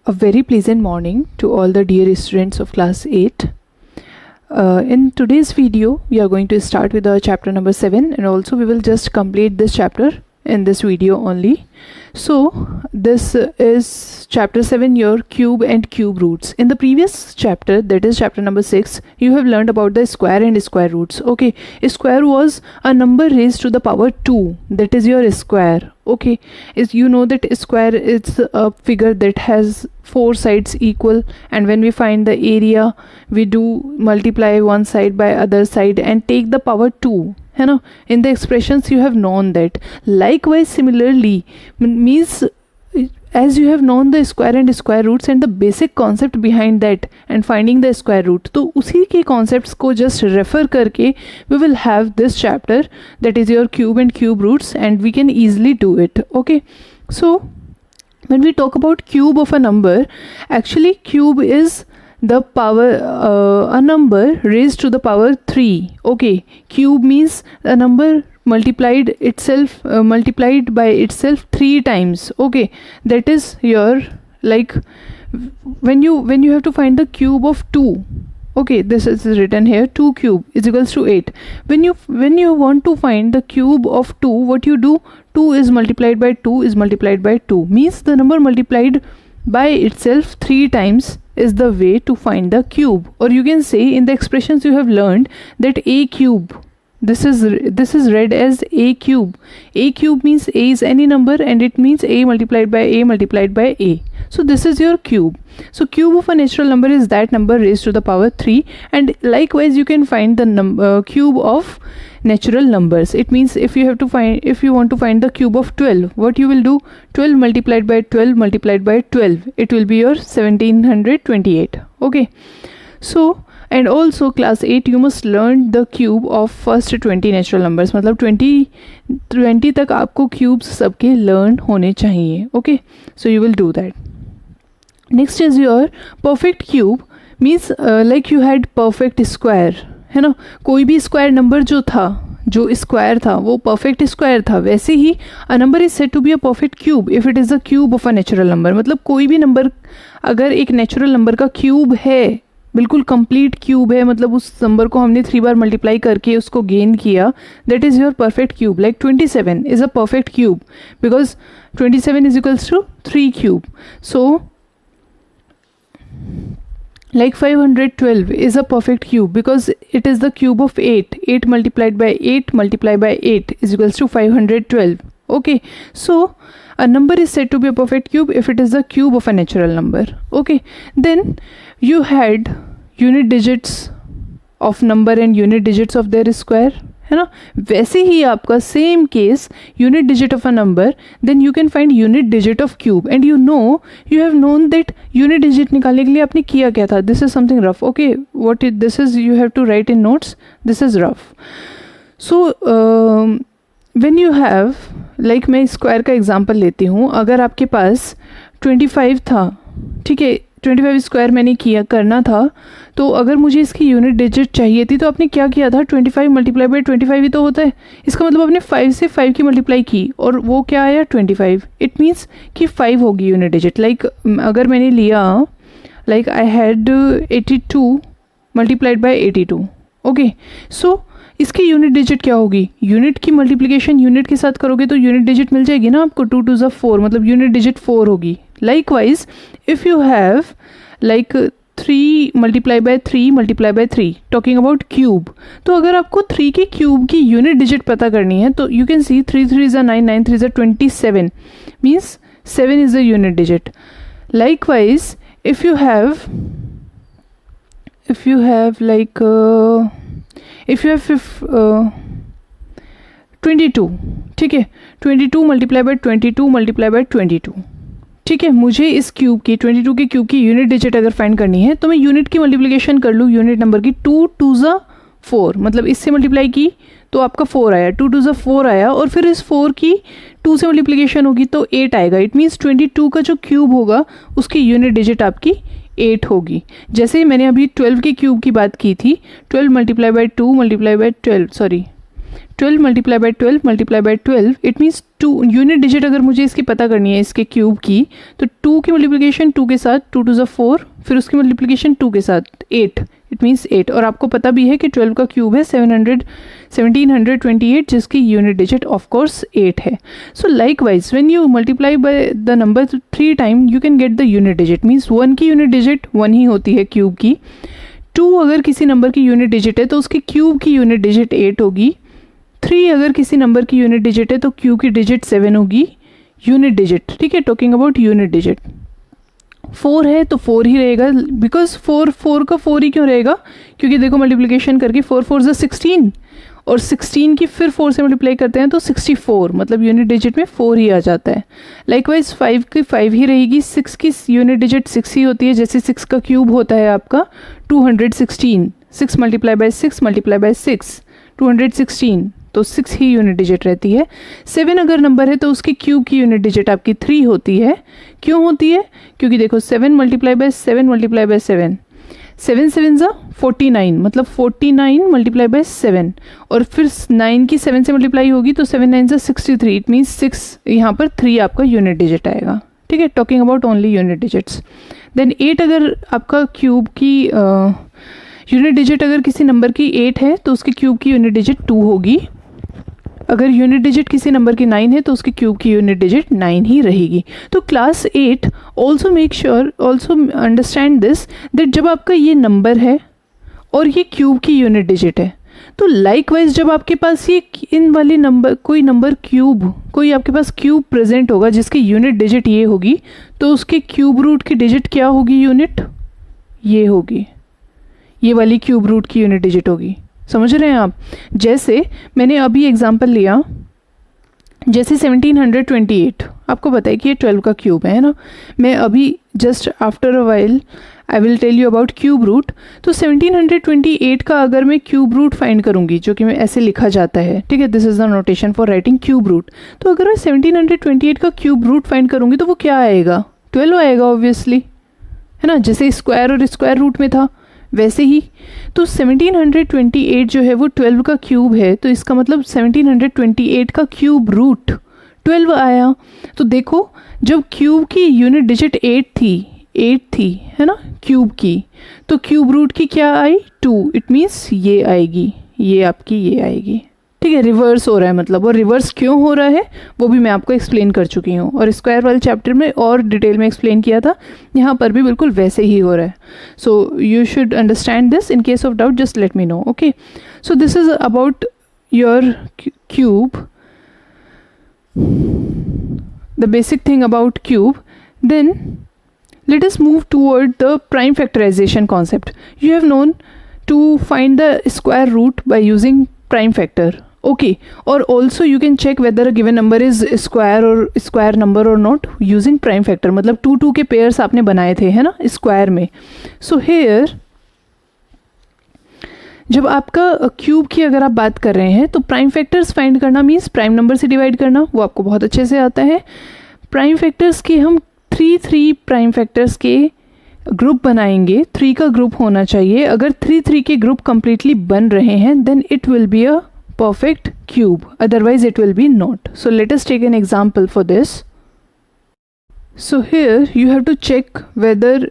A very pleasant morning to all the dear students of class 8. In today's video, we are going to start with our chapter number 7, and also we will just complete this chapter in this video only. So this is chapter 7, your cube and cube roots. In the previous chapter, that is chapter number 6, you have learned about the square and square roots. Okay, a square was a number raised to the power 2, that is your square. Okay, is you know that square is a figure that has 4 sides equal, and when we find the area, we do multiply one side by other side and take the power 2. You know, in the expressions you have known that. Likewise, similarly, means as you have known the square and square roots and the basic concept behind that and finding the square root, तो उसी के concepts को just refer करके we will have this chapter, that is your cube and cube roots, and we can easily do it. Okay, so when we talk about cube of a number, actually cube is the power a number raised to the power 3. Okay, cube means a number multiplied by itself 3 times. Okay, that is your, like, when you have to find the cube of 2. Okay, this is written here, 2 cube is equals to 8. When you want to find the cube of 2, what you do, 2 is multiplied by 2 is multiplied by 2, means the number multiplied by itself 3 times is the way to find the cube. Or you can say, in the expressions you have learned, that a cube, this is read as a cube. A cube means a is any number, and it means a multiplied by a multiplied by a. So this is your cube. So cube of a natural number is that number raised to the power 3, and likewise you can find the cube of natural numbers. It means if you want to find the cube of 12, what you will do, 12 multiplied by 12 multiplied by 12, it will be your 1728. Okay, so and also class 8 you must learn the cube of first 20 natural numbers. मतलब 20 तक आपको cubes सबके learn होने चाहिए. Okay, so you will do that. Next is your perfect cube, means like you had perfect square, है ना. कोई भी स्क्वायर नंबर जो स्क्वायर था वो परफेक्ट स्क्वायर था, वैसे ही a number is said to be a perfect cube if it is the cube of a natural number. मतलब कोई भी नंबर अगर एक नेचुरल नंबर का क्यूब है, बिल्कुल कंप्लीट क्यूब है, मतलब उस नंबर को हमने 3 बार मल्टीप्लाई करके उसको गेन किया, that is your perfect cube. Like 27 is a perfect cube because 27 is equals to 3 cube. So like 512 is a perfect cube because it is the cube of 8. 8 multiplied by 8 multiplied by 8 is equals to 512. Okay, so a number is said to be a perfect cube if it is the cube of a natural number. Okay, then you had unit digits of number and unit digits of their square, है ना. वैसे ही आपका same case unit digit of a number, then you can find unit digit of cube, and you have known that unit digit निकालने के लिए आपने किया क्या था. This is something rough. Okay, what is this is, you have to write in notes, this is rough. So when you have, like मैं square का example लेती हूँ. अगर आपके पास 25 था, ठीक है, 25 स्क्वायर मैंने करना था, तो अगर मुझे इसकी यूनिट डिजिट चाहिए थी तो आपने क्या किया था, 25 मल्टीप्लाई बाई 25 ही तो होता है. इसका मतलब आपने 5 से 5 की मल्टीप्लाई की और वो क्या आया, 25. इट मीन्स कि 5 होगी यूनिट डिजिट. लाइक अगर मैंने लिया, like I had 82 multiplied by 82. Okay, so इसकी यूनिट डिजिट क्या होगी, यूनिट की मल्टीप्लिकेशन यूनिट के साथ करोगे तो यूनिट डिजिट मिल जाएगी ना आपको. 2 2 4, मतलब यूनिट डिजिट 4 होगी. Likewise, if you have like 3 multiply by 3 multiply by 3, talking about cube, तो अगर आपको 3 के क्यूब की यूनिट डिजिट पता करनी है तो you can see 3 3 is 9, 9 3 is 27, means 7 is the unit digit. Likewise, if you have like if you have 22, ठीक है, 22 multiply by 22 multiply by 22. ठीक है, मुझे इस क्यूब की 22 के क्यूब की यूनिट डिजिट अगर फाइंड करनी है तो मैं यूनिट की मल्टीप्लिकेशन कर लूँ यूनिट नंबर की. 2 2 4, मतलब इससे मल्टीप्लाई की तो आपका 4 आया, 2 2 4 आया, और फिर इस 4 की 2 से मल्टीप्लिकेशन होगी तो 8 आएगा. इट मीन्स 22 का जो क्यूब होगा उसकी यूनिट डिजिट आपकी 8 होगी. जैसे मैंने अभी 12 के क्यूब की बात की थी, 12 multiply by 2 multiply by 12, sorry 12 multiply by 12 multiply by 12, it means 2 unit digit अगर मुझे इसकी पता करनी है इसके क्यूब की, तो 2 की मल्टीप्लिकेशन 2 के साथ 2 टू ज़ 4, फिर उसकी मल्टीप्लिकेशन 2 के साथ 8, इट मीन्स 8। और आपको पता भी है कि 12 का क्यूब है 1728, जिसकी यूनिट डिजिट ऑफ कोर्स 8 है। सो likewise when you multiply by the number 3 time you can get the unit digit, means 1 की यूनिट डिजिट 1 ही होती है क्यूब की। 2 अगर किसी नंबर की यूनिट डिजिट है तो उसकी क्यूब की यूनिट डिजिट 8 होगी। 3 अगर किसी नंबर की यूनिट डिजिट है तो क्यूब की डिजिट 7 होगी, यूनिट डिजिट, ठीक है, टॉकिंग अबाउट यूनिट डिजिट। 4 है तो 4 ही रहेगा, बिकॉज 4 का 4 ही क्यों रहेगा, क्योंकि देखो मल्टीप्लिकेशन करके 4 4 ज़ा 16, और 16 की फिर 4 से मल्टीप्लाई करते हैं तो 64, मतलब यूनिट डिजिट में 4 ही आ जाता है। लाइकवाइज 5 की 5 ही रहेगी, 6 की यूनिट डिजिट 6 ही होती है, जैसे 6 का क्यूब होता है आपका 216, 6 मल्टीप्लाई बाय 6 मल्टीप्लाई बाय 6 216, तो 6 ही यूनिट डिजिट रहती है। 7 अगर नंबर है तो उसकी क्यूब की यूनिट डिजिट आपकी 3 होती है। क्यों होती है, क्योंकि देखो 7 मल्टीप्लाई बाय 7 मल्टीप्लाई बाय 7, 7 7 ज़ा 49, मतलब 49 मल्टीप्लाई बाय 7, और फिर 9 की 7 से मल्टीप्लाई होगी तो 7 9 ज़ा 63, इट मीन्स 6, यहाँ पर 3 आपका यूनिट डिजिट आएगा, ठीक है, talking about only unit digits. Then 8 अगर आपका क्यूब की यूनिट डिजिट अगर किसी नंबर की 8 है तो उसकी क्यूब की यूनिट डिजिट 2 होगी। अगर यूनिट डिजिट किसी नंबर की 9 है तो उसकी क्यूब की यूनिट डिजिट 9 ही रहेगी। तो class 8 also make sure, also understand this that जब आपका ये नंबर है और ये क्यूब की यूनिट डिजिट है, तो लाइकवाइज जब आपके पास ये इन वाले नंबर कोई नंबर क्यूब, कोई आपके पास क्यूब प्रेजेंट होगा जिसकी यूनिट डिजिट ये होगी, तो उसके क्यूब रूट की डिजिट क्या होगी, यूनिट ये होगी, ये वाली क्यूब रूट की यूनिट डिजिट होगी। समझ रहे हैं आप? जैसे मैंने अभी एग्जांपल लिया, जैसे 1728, आपको पता है कि ये 12 का क्यूब है ना। मैं अभी just after a while I will tell you about cube root. तो 1728 का अगर मैं क्यूब रूट फाइंड करूंगी, जो कि मैं ऐसे लिखा जाता है, ठीक है, this is the notation for writing cube root. तो अगर मैं 1728 का क्यूब रूट फाइंड करूंगी तो वो क्या आएगा, 12 आएगा ऑब्वियसली, है ना, जैसे स्क्वायर और स्क्वायर रूट में था वैसे ही। तो 1728 जो है वो 12 का क्यूब है, तो इसका मतलब 1728 का क्यूब रूट 12 आया। तो देखो जब क्यूब की यूनिट डिजिट 8 थी, है ना, क्यूब की, तो क्यूब रूट की क्या आई, 2, इट मीन्स ये आएगी, ये आपकी ये आएगी, ठीक है, रिवर्स हो रहा है मतलब। और रिवर्स क्यों हो रहा है वो भी मैं आपको एक्सप्लेन कर चुकी हूँ, और स्क्वायर वाले चैप्टर में और डिटेल में एक्सप्लेन किया था, यहाँ पर भी बिल्कुल वैसे ही हो रहा है। So you should understand this, in case of doubt just let me know, okay. So this is about your cube, the basic thing about cube. Then let us move toward the prime factorization concept. You have known to find the square root by using prime factor, okay, or also you can check whether a given number is square or square number or not using prime factor, मतलब 2 के pairs आपने बनाए थे, है ना, square में। So here जब आपका क्यूब की अगर आप बात कर रहे हैं तो प्राइम फैक्टर्स फाइंड करना मीन्स प्राइम नंबर से डिवाइड करना, वो आपको बहुत अच्छे से आता है। प्राइम फैक्टर्स के हम 3 प्राइम फैक्टर्स के ग्रुप बनाएंगे, 3 का ग्रुप होना चाहिए। अगर 3 के ग्रुप कंप्लीटली बन रहे हैं then it will be a perfect cube, otherwise it will be not. So let us take an example for this. So here you have to check whether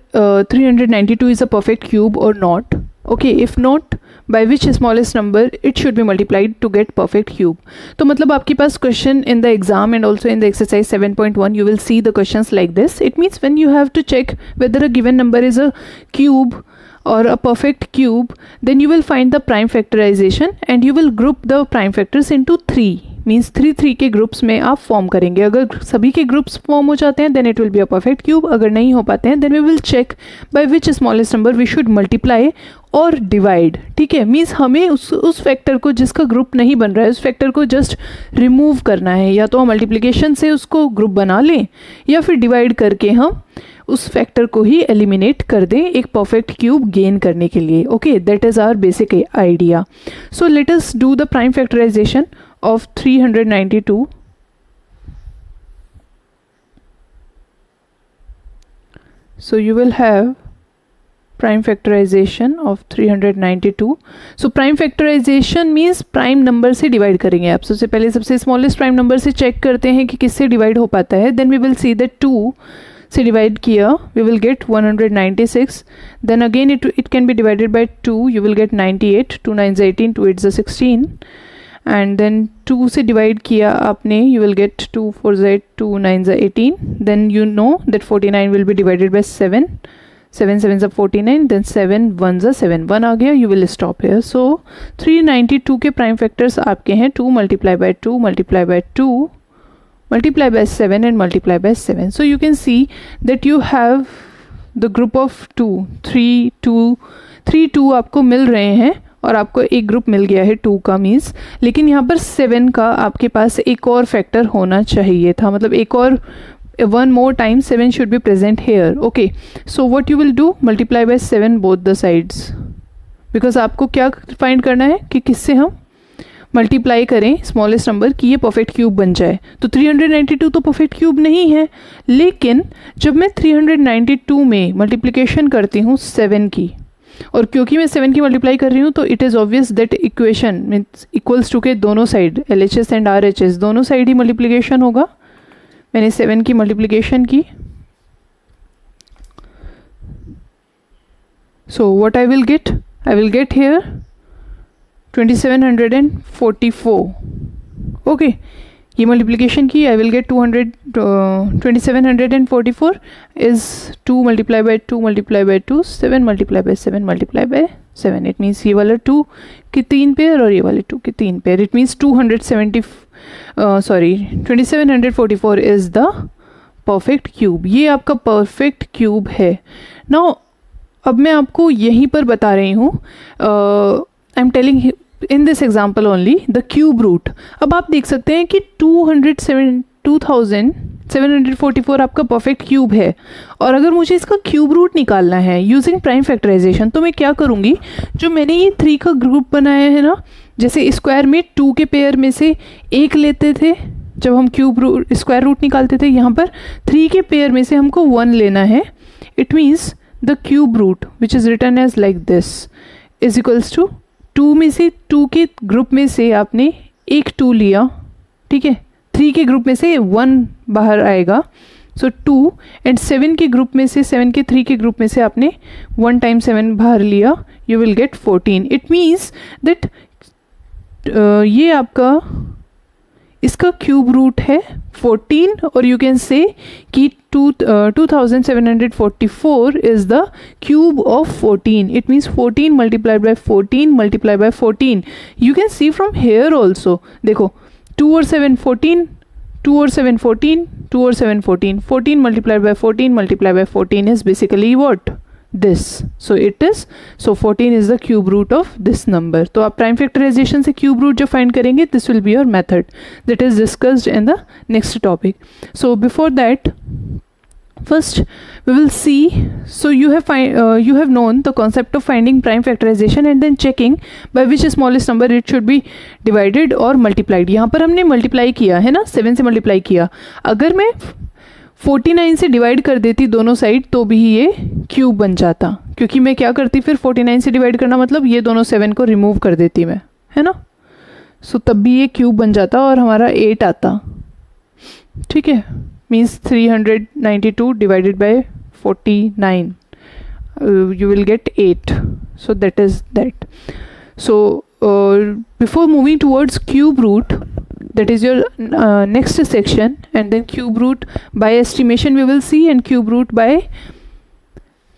392 is a perfect cube और not, okay, if not, by which smallest number it should be multiplied to get perfect cube. तो मतलब आपके पास question in the exam and also in the exercise 7.1 you will see the questions like this. It means when you have to check whether a given number is a cube or a perfect cube, then you will find the prime factorization and you will group the prime factors into 3. Means 3 के groups में आप form करेंगे। अगर सभी के groups form हो जाते हैं then it will be a perfect cube, अगर नहीं हो पाते हैं then we will check by which smallest number we should multiply और डिवाइड, ठीक है। मीन्स हमें उस फैक्टर को जिसका ग्रुप नहीं बन रहा है उस फैक्टर को जस्ट रिमूव करना है, या तो हम मल्टीप्लिकेशन से उसको ग्रुप बना लें या फिर डिवाइड करके हम उस फैक्टर को ही एलिमिनेट कर दें एक परफेक्ट क्यूब गेन करने के लिए, okay, that is our basic idea. So let us do the prime factorisation of 392. So you will have prime factorization of 392. So prime factorization means prime number से divide करेंगे आप. सबसे पहले सबसे smallest prime number से check करते हैं कि किससे डिवाइड हो पाता है. Then we will see that 2 से डिवाइड किया, we will get 196. Then again it can be divided by 2, you will get 98. 2 9 18, 2 8 16. And then 2 से डिवाइड किया आपने, you will get 2 4 2 9 18. Then you know that 49 will be divided by 7. 7 7 49, then 7 1 7, 1 आ गया, you will stop here. So 392 के prime factors आपके हैं 2 multiply by 2 multiply by 2 multiply by 7 and multiply by 7. So you can see that you have the group of 2, 3 2 आपको मिल रहे हैं और आपको एक ग्रुप मिल गया है 2 का मीन्स. लेकिन यहाँ पर 7 का आपके पास एक और फैक्टर होना चाहिए था, मतलब एक और one more time 7 should be present here. Okay, so what you will do, multiply by 7 both the sides, because आपको क्या फाइंड करना है कि किससे हम मल्टीप्लाई करें स्मॉलेस्ट नंबर कि ये परफेक्ट क्यूब बन जाए. तो 392 तो परफेक्ट क्यूब नहीं है, लेकिन जब मैं 392 में मल्टीप्लिकेशन करती हूँ 7 की, और क्योंकि मैं 7 की मल्टीप्लाई कर रही हूँ तो it is obvious that equation means equals to के दोनों साइड LHS एंड RHS दोनों साइड ही मल्टीप्लिकेशन होगा. मैंने 7 की मल्टीप्लिकेशन की, so what I will get here 2744. Okay, ये मल्टीप्लिकेशन की, I will get 2744 is 2 multiply by 2 multiply by 2, 7 multiply by 7 multiply by 7. It means ये वाला 2 की 3 पेयर और ये वाले 2 की 3 pair. It means 2744 is the perfect cube. ये आपका परफेक्ट क्यूब है. नाउ अब मैं आपको यहीं पर बता रही हूँ, I am telling in this example only the cube root. अब आप देख सकते हैं कि 2744 आपका परफेक्ट क्यूब है, और अगर मुझे इसका क्यूब रूट निकालना है यूजिंग प्राइम फैक्टराइजेशन तो मैं क्या करूँगी, जो मैंने ये 3 का ग्रुप बनाया है ना, जैसे स्क्वायर में 2 के पेयर में से एक लेते थे जब हम क्यूब रूट स्क्वायर रूट निकालते थे, यहाँ पर 3 के पेयर में से हमको 1 लेना है. It means the cube root which is written as like this is equals to 2 में से 2 के ग्रुप में से आपने एक 2 लिया, ठीक है, 3 के ग्रुप में से 1 बाहर आएगा, सो 2, एंड 7 के ग्रुप में से 7 के 3 के ग्रुप में से आपने 1 टाइम 7 बाहर लिया, you will gate 14. It means that ये आपका इसका क्यूब रूट है 14, और यू कैन से कि 2744 is the cube of 14. It means 14 multiplied by 14 multiplied by 14. You can see from here also, देखो 2 और 7 14, 2 और 7 14, 2 और 7 14, 14 multiplied by 14 multiplied by 14 is basically what? This. So it is, so 14 is the cube root of this number. तो आप prime factorisation से cube root जो find करेंगे, this will be your method that is discussed in the next topic. So before that, first we will see, so you have known the concept of finding prime factorization and then checking by which smallest number it should be divided or multiplied. यहाँ पर हमने multiply किया है ना, 7 से multiply किया. अगर मैं 49 से डिवाइड कर देती दोनों साइड तो भी ये क्यूब बन जाता, क्योंकि मैं क्या करती फिर 49 से डिवाइड करना मतलब ये दोनों 7 को रिमूव कर देती मैं, है ना. सो तब भी ये क्यूब बन जाता और हमारा 8 आता, ठीक है. Means 392 divided by 49, you will get 8. So that is that. So before moving towards cube root, that is your next section, and then cube root by estimation we will see, and cube root by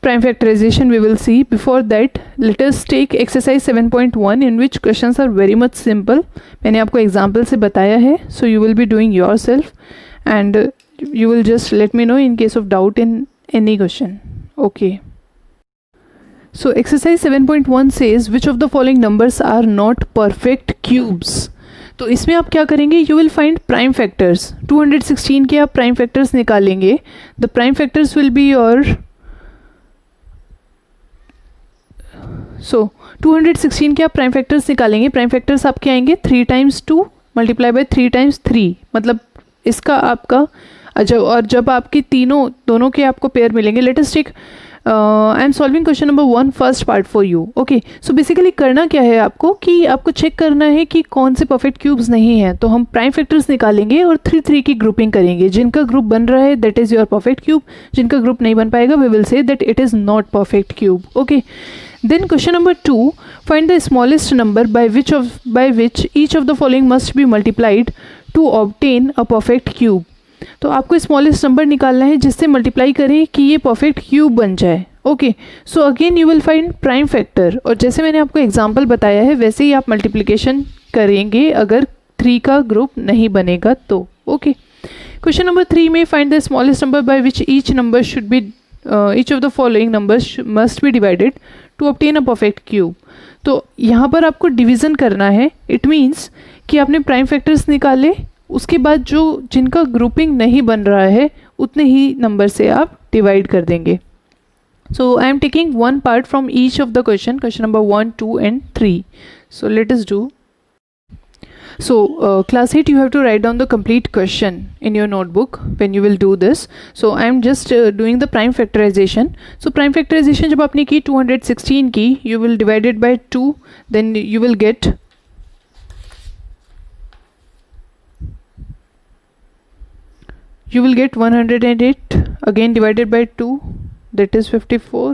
prime factorization we will see. Before that, let us take exercise 7.1 in which questions are very much simple. मैंने आपको example से बताया है, so you will be doing yourself, and you will just let me know in case of doubt in any question. Okay. So exercise 7.1 says which of the following numbers are not perfect cubes. तो इसमें आप क्या करेंगे, you will find prime factors. 216 के आप prime factors निकालेंगे. The prime factors will be your, so 216 के आप प्राइम फैक्टर्स निकालेंगे. प्राइम फैक्टर्स आपके आएंगे 3 टाइम्स 2 मल्टीप्लाई बाय 3 टाइम्स 3, मतलब इसका आपका जब आपकी दोनों के आपको पेयर मिलेंगे, let us take I am solving question number 1 first part for you. Okay, so basically करना क्या है आपको कि आपको चेक करना है कि कौन से परफेक्ट क्यूब्स नहीं हैं। तो हम प्राइम फैक्टर्स निकालेंगे और 3 की ग्रुपिंग करेंगे। जिनका ग्रुप बन रहा है that is your perfect cube, जिनका ग्रुप नहीं बन पाएगा we will say that it is not perfect cube. Okay, then question number 2, find the smallest number by which each of the following must be multiplied to obtain a perfect cube। तो आपको smallest number निकालना है जिससे multiply करें कि ये perfect cube बन जाए। Okay, so again you will find prime factor, और जैसे मैंने आपको एग्जांपल बताया है वैसे ही आप मल्टीप्लिकेशन करेंगे अगर 3 का ग्रुप नहीं बनेगा तो। ओके, क्वेश्चन नंबर 3 में find the smallest number by which each number should be each of the following numbers must be divided to obtain a perfect cube. तो यहाँ पर आपको डिवीज़न करना है। इट मीन्स कि आपने प्राइम फैक्टर्स निकाले, उसके बाद जिनका ग्रुपिंग नहीं बन रहा है उतने ही नंबर से आप डिवाइड कर देंगे। So I am taking 1 part from each of the question number 1, 2 and 3। So let us do. So class 8 you have to write down the complete question in your notebook when you will do this. So I am just doing the prime factorization. So prime factorization जब आपने की 216 की, you will divide it by 2, then you will get you will get 108 again divided by 2, that is 54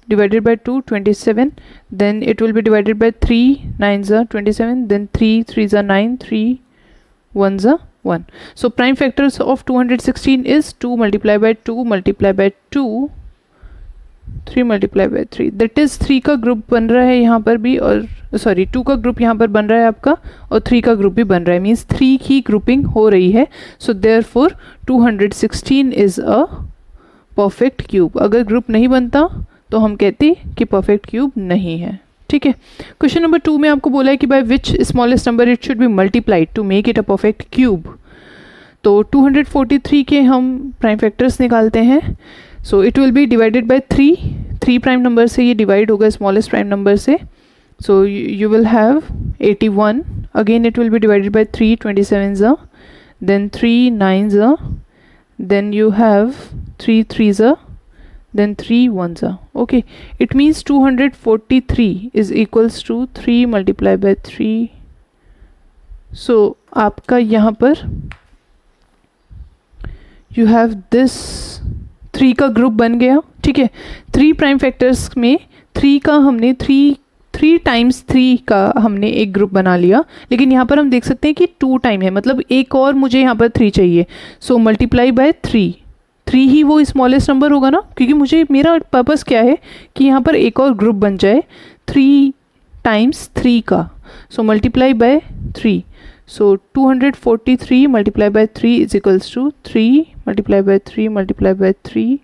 divided by 2, 27, then it will be divided by 3 9s are 27, then 3 3s are 9, 3 1s are 1. So prime factors of 216 is 2 multiplied by 2 multiplied by 2, 3 multiplied by 3, that is 3 का group बन रहा है यहाँ पर भी, और sorry 2 का group यहाँ पर बन रहा है आपका, और 3 का ग्रुप भी बन रहा है, मीन्स 3 की ग्रुपिंग हो रही है। So therefore 216 is a perfect cube. अगर ग्रुप नहीं बनता तो हम कहते कि परफेक्ट क्यूब नहीं है। ठीक है, क्वेश्चन नंबर 2 में आपको बोला है कि by which smallest number it should be multiplied to make it a perfect cube. तो 243 के हम प्राइम फैक्टर्स निकालते हैं। So it will be divided by 3 prime number से ये डिवाइड होगा स्मॉलेस्ट प्राइम नंबर से। So you will have 81, again it will be divided by 3 27s are, then 3 9s are, then you have 3 3s are, then 3 1s are. Okay, it means 243 is equals to 3 multiplied by 3. So आपका यहाँ पर you have this 3 का group बन गया। ठीक है, 3 prime factors में 3 का हमने 3 टाइम्स 3 का हमने एक ग्रुप बना लिया, लेकिन यहाँ पर हम देख सकते हैं कि 2 टाइम है, मतलब एक और मुझे यहाँ पर 3 चाहिए। सो मल्टीप्लाई बाय 3 ही वो स्मॉलेस्ट नंबर होगा ना, क्योंकि मुझे मेरा पर्पस क्या है कि यहाँ पर एक और ग्रुप बन जाए 3 टाइम्स 3 का। So multiply by 3, so 243 multiply by 3 is equals to 3 multiply by 3 multiply by 3,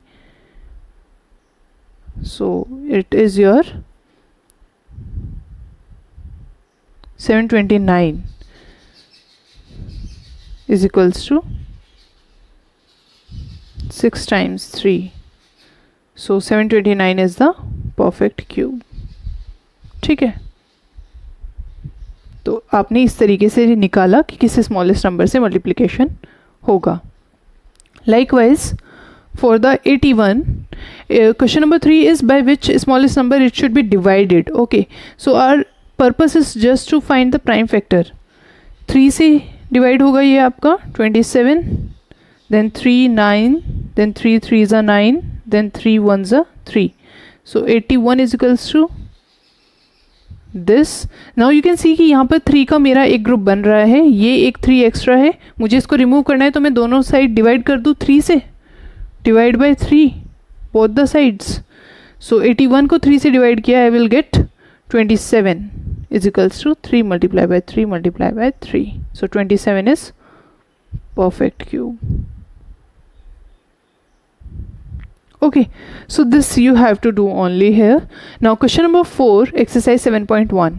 so it is your 729 is equals to 6 times 3. So 729 is the perfect cube. ठीक है, तो आपने इस तरीके से निकाला कि किसी स्मॉलेस्ट नंबर से मल्टीप्लिकेशन होगा। Likewise for the 81, question number 3 is by which smallest number it should be divided. Okay, so our purpose is just to find the prime factor. 3 से डिवाइड होगा ये आपका 27, then 3 9, then 3 3s are 9, then 3 1s are 3. So 81 is equals to this. Now you can see कि यहाँ पर 3 का मेरा एक ग्रुप बन रहा है, ये एक 3 एक्स्ट्रा है, मुझे इसको रिमूव करना है तो मैं दोनों साइड डिवाइड कर दूँ 3 से, divide by 3 both the sides. So 81 को 3 से डिवाइड किया, I will get 27 is equals to 3 multiplied by 3 multiplied by 3. So 27 is perfect cube. Okay, so this you have to do only here. Now question number 4, exercise 7.1.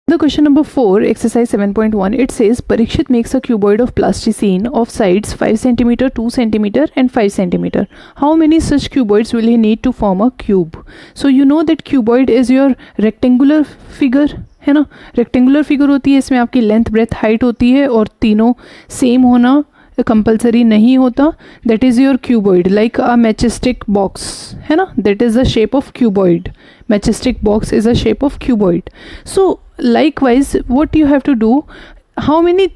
The question number 4, exercise 7.1, it says Parikshit makes a cuboid of plasticine of sides 5 cm, 2 cm and 5 cm. How many such cuboids will he need to form a cube? So you know that cuboid is your rectangular figure, है ना, rectangular figure होती है, इसमें आपकी length breadth height होती है और तीनों सेम होना कंपलसरी नहीं होता, that is your cuboid, like a matchstick box है ना, that is the shape of cuboid. Matchstick box is a shape of cuboid. So likewise what you have to do, how many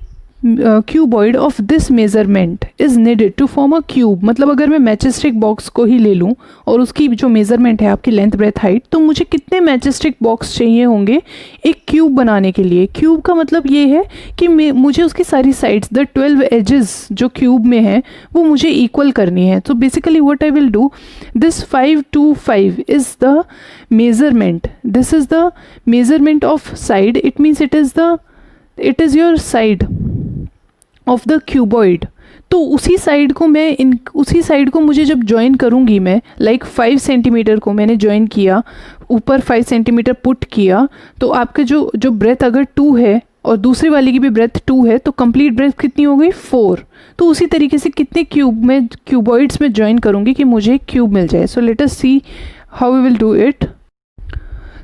cuboid of this measurement is needed to form a cube. मतलब अगर मैं matchstick box को ही ले लूँ और उसकी जो measurement है आपकी लेंथ ब्रेथ हाइट, तो मुझे कितने मैचस्टिक बॉक्स चाहिए होंगे एक क्यूब बनाने के लिए. क्यूब का मतलब ये है कि मुझे उसकी सारी साइड्स, द 12 एजेस जो क्यूब में है वो मुझे इक्वल करनी है. तो basically what I will do, this 5 to 5 is the measurement, this is the measurement of side. It means it is your side of the cuboid. तो उसी साइड को मुझे जब ज्वाइन करूँगी मैं, लाइक 5 सेंटीमीटर को मैंने ज्वाइन किया, ऊपर 5 सेंटीमीटर पुट किया, तो आपके जो ब्रेथ अगर 2 है और दूसरी वाली की भी ब्रेथ 2 है, तो कंप्लीट ब्रेथ कितनी हो गई 4. तो उसी तरीके से कितने क्यूबॉइड्स में ज्वाइन करूँगी कि मुझे एक क्यूब मिल जाए. So let us see how we will do it.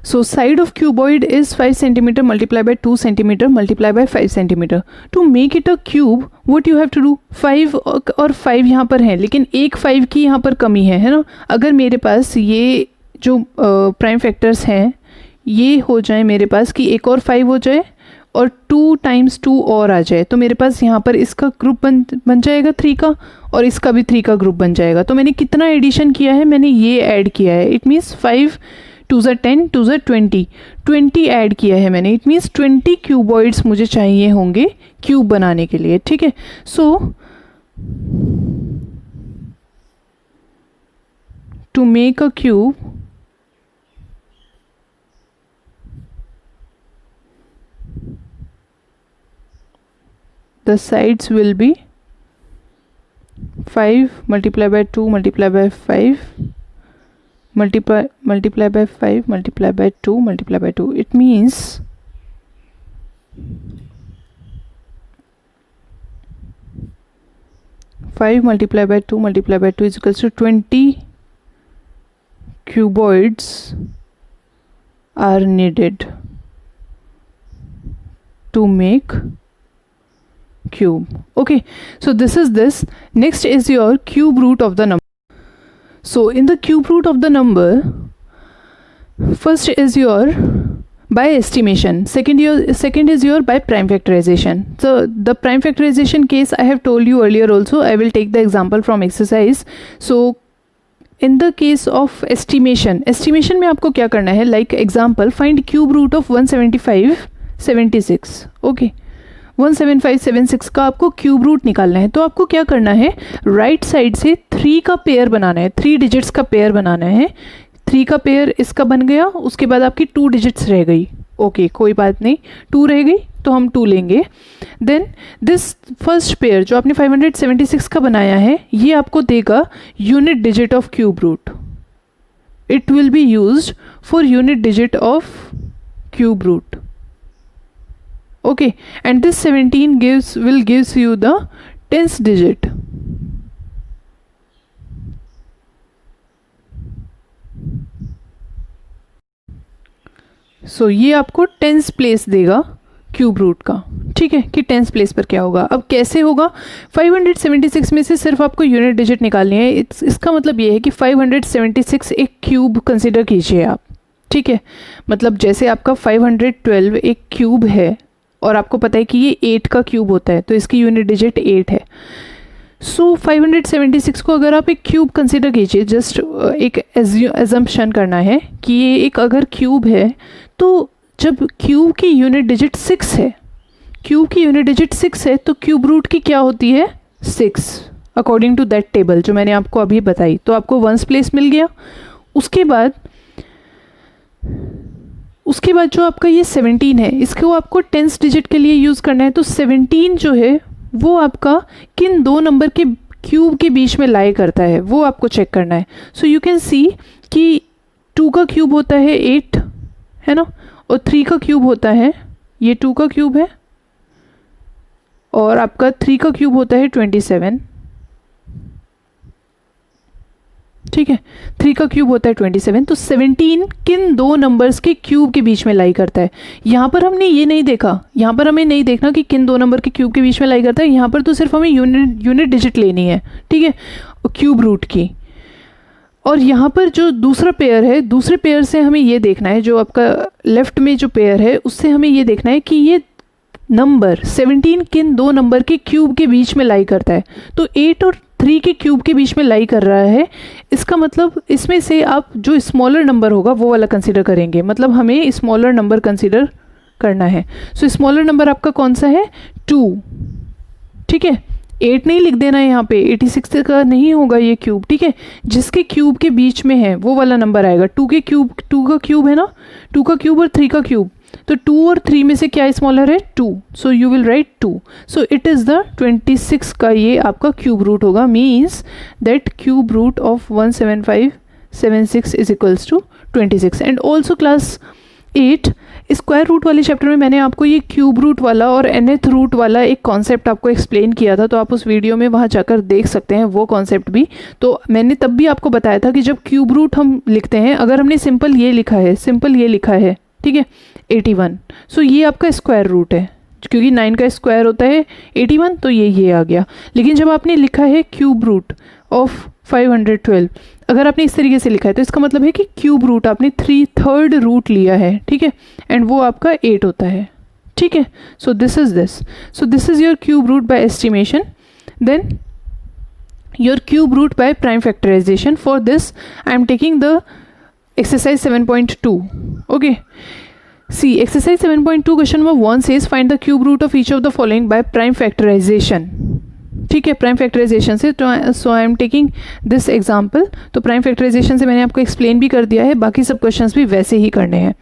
So side of cuboid is 5 centimeter multiplied by 2 centimeter multiplied by 5 centimeter. To make it a cube, what you have to do, 5 और 5 यहाँ पर है, लेकिन एक 5 की यहाँ पर कमी है ना. अगर मेरे पास ये जो प्राइम फैक्टर्स हैं ये हो जाए मेरे पास कि एक और 5 हो जाए और 2 times 2 और आ जाए, तो मेरे पास यहाँ पर इसका ग्रुप बन जाएगा 3 का, और इसका भी 3 का ग्रुप बन जाएगा. तो मैंने कितना एडिशन किया है, मैंने ये ऐड किया है. इट मीन्स 5 2 ज़ा 10 2 ज़ा 20 ऐड किया है मैंने. इट मीन्स 20 क्यूबॉइड्स मुझे चाहिए होंगे क्यूब बनाने के लिए. ठीक है. So to make a cube, the sides will be 5 multiplied by 2 multiplied by 5 multiply by 5 multiply by 2 multiply by 2. It means 5 multiplied by 2 multiplied by 2 is equals to 20 cuboids are needed to make cube. Okay, so this is this. Next is your cube root of the number. So in the cube root of the number, first is your by estimation, second is your by prime factorization. So the prime factorization case I have told you earlier also. I will take the example from exercise. So in the case of estimation में आपको क्या करना है, like example, find cube root of 175 76. Okay, 17576 का आपको cube root निकालना है. तो आपको क्या करना है, राइट साइड से 3 का पेयर बनाना है, 3 डिजिट्स का पेयर बनाना है. 3 का पेयर इसका बन गया, उसके बाद आपकी 2 डिजिट्स रह गई. ओके, कोई बात नहीं, 2 रह गई तो हम 2 लेंगे. देन दिस फर्स्ट पेयर जो आपने 576 का बनाया है, ये आपको देगा unit digit of cube root. It will be used for unit digit of cube root. Okay, and this 17 will gives you the 10th digit. So ये आपको 10th प्लेस देगा क्यूब रूट का. ठीक है, कि 10th प्लेस पर क्या होगा. अब कैसे होगा, 576 में से सिर्फ आपको यूनिट डिजिट निकालनी है. इसका मतलब ये है कि 576 एक क्यूब कंसिडर कीजिए आप. ठीक है, मतलब जैसे आपका 512 एक क्यूब है और आपको पता है कि ये 8 का क्यूब होता है, तो इसकी यूनिट डिजिट 8 है. सो 576 को अगर आप एक क्यूब कंसिडर कीजिए, जस्ट एक एजम्पशन करना है कि ये एक अगर क्यूब है, तो जब क्यूब की यूनिट डिजिट 6 है, तो क्यूब रूट की क्या होती है 6, अकॉर्डिंग टू दैट टेबल जो मैंने आपको अभी बताई. तो आपको 1st प्लेस मिल गया. उसके बाद जो आपका ये 17 है, इसको आपको 10th डिजिट के लिए यूज़ करना है. तो 17 जो है वो आपका किन 2 नंबर के क्यूब के बीच में लाई करता है, वो आपको चेक करना है. सो यू कैन सी कि 2 का क्यूब होता है 8 है ना, और 3 का क्यूब होता है, ये 2 का क्यूब है, और आपका 3 का क्यूब होता है 27. ठीक है। 3 का क्यूब होता है 27, तो 17 किन दो नंबर्स के क्यूब के बीच में लाई करता है। यहाँ पर हमने ये नहीं देखा, यहाँ पर हमें नहीं देखना कि किन दो नंबर के क्यूब के बीच में लाई करता है, यहाँ पर तो सिर्फ हमें यूनिट डिजिट लेनी है, ठीक है, क्यूब रूट की। और यहाँ पर जो दूसरा पेयर है, दूसरे पेयर से हमें ये देखना है, जो आपका लेफ्ट में जो पेयर है उससे हमें ये देखना है कि ये नंबर 17 किन दो नंबर के क्यूब के बीच में लाई करता है। तो 8 और 3 के क्यूब के बीच में लाई कर रहा है, इसका मतलब इसमें से आप जो स्मॉलर नंबर होगा वो वाला कंसीडर करेंगे, मतलब हमें स्मॉलर नंबर कंसीडर करना है। सो स्मॉलर नंबर आपका कौन सा है, 2, ठीक है। 8 नहीं लिख देना है यहाँ पे, 86 का नहीं होगा ये क्यूब, ठीक है। जिसके क्यूब के बीच में है वो वाला नंबर आएगा। 2 के क्यूब, 2 का क्यूब है ना, 2 का क्यूब और 3 का क्यूब, तो 2 और 3 में से क्या स्मॉलर है, 2, so you will write 2। So it is the 26 का ये आपका क्यूब रूट होगा, means that cube root of 17576 is equals to 26। And also class 8 square root वाले चैप्टर में मैंने आपको ये क्यूब रूट वाला और nth रूट वाला एक कॉन्सेप्ट आपको एक्सप्लेन किया था, तो आप उस वीडियो में वहाँ जाकर देख सकते हैं वो कॉन्सेप्ट भी। तो मैंने तब भी आपको बताया था कि जब क्यूब रूट हम लिखते हैं, अगर हमने सिंपल ये लिखा है, ठीक है, 81, सो ये आपका स्क्वायर रूट है, क्योंकि 9 का स्क्वायर होता है 81, तो ये आ गया। लेकिन जब आपने लिखा है क्यूब रूट ऑफ 512, अगर आपने इस तरीके से लिखा है तो इसका मतलब है कि क्यूब रूट आपने 3/3 रूट लिया है, ठीक है, एंड वो आपका 8 होता है, ठीक है। So this is your cube root by estimation. Then your cube root by prime factorisation. For this I am taking the exercise 7.2. okay, see exercise 7.2 question number 1 says find the cube root of each of the following by prime factorization, ठीक है, prime factorisation से। तो so I am taking this example. तो prime factorisation से मैंने आपको explain भी कर दिया है, बाकी सब क्वेश्चंस भी वैसे ही करने हैं।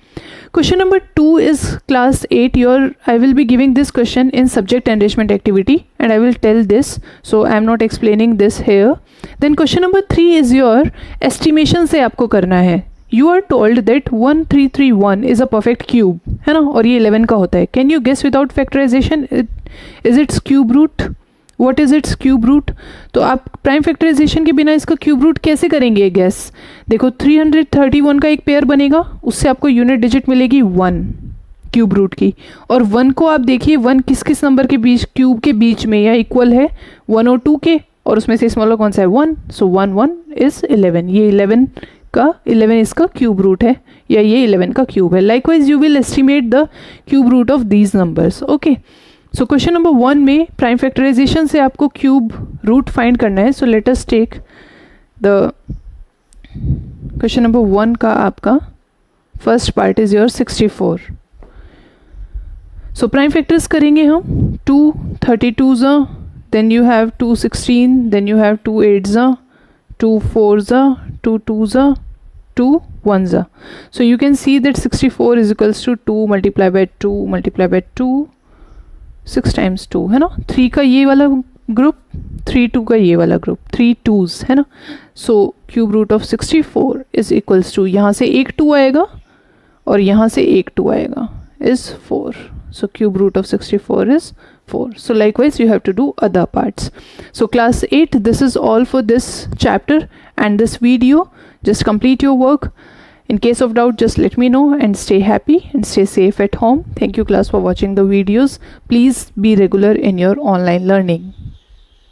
Question number 2 is class 8 your, I will be giving this question in subject enrichment activity and I will tell this, so I am not explaining this here. Then question number 3 is your estimation से आपको करना है। You are told that 1331 is a perfect cube, है ना, और ये 11 का होता है। Can you guess without factorization is its cube root? What is its cube root? तो आप प्राइम फैक्टराइजेशन के बिना इसका क्यूब रूट कैसे करेंगे गैस। देखो 331 का एक पेयर बनेगा, उससे आपको यूनिट डिजिट मिलेगी 1 क्यूब रूट की, और 1 को आप देखिए 1 किस किस नंबर के बीच, क्यूब के बीच में या इक्वल है 1 और 2 के, और उसमें से स्मॉलर कौन सा है 1, सो 1 इज 11। ये 11 इसका क्यूब रूट है, या ये 11 का क्यूब है। Likewise you will estimate the cube root of these numbers. Okay, so question number 1 में प्राइम फैक्टराइजेशन से आपको क्यूब रूट फाइंड करना है। So let us take the question number 1 का आपका first part is your 64। So prime factors करेंगे हम, 2 32 then you have 2 16, then you have 2 8 2 4 2 2 2 1. So you can see that 64 is equals to 2 multiplied by 2 multiplied by 2, 6 times 2 है ना। 3 का ये वाला group, 3 2 का ये वाला ग्रुप, 3 2s है ना। So cube root of 64 is equals to, यहाँ से एक 2 आएगा और यहाँ से एक 2 आएगा, is 4. So cube root of 64 is 4. So likewise you have to do other parts. So class 8, this is all for this chapter and this video. Just complete your work. In case of doubt, just let me know, and stay happy and stay safe at home. Thank you class for watching the videos. Please be regular in your online learning.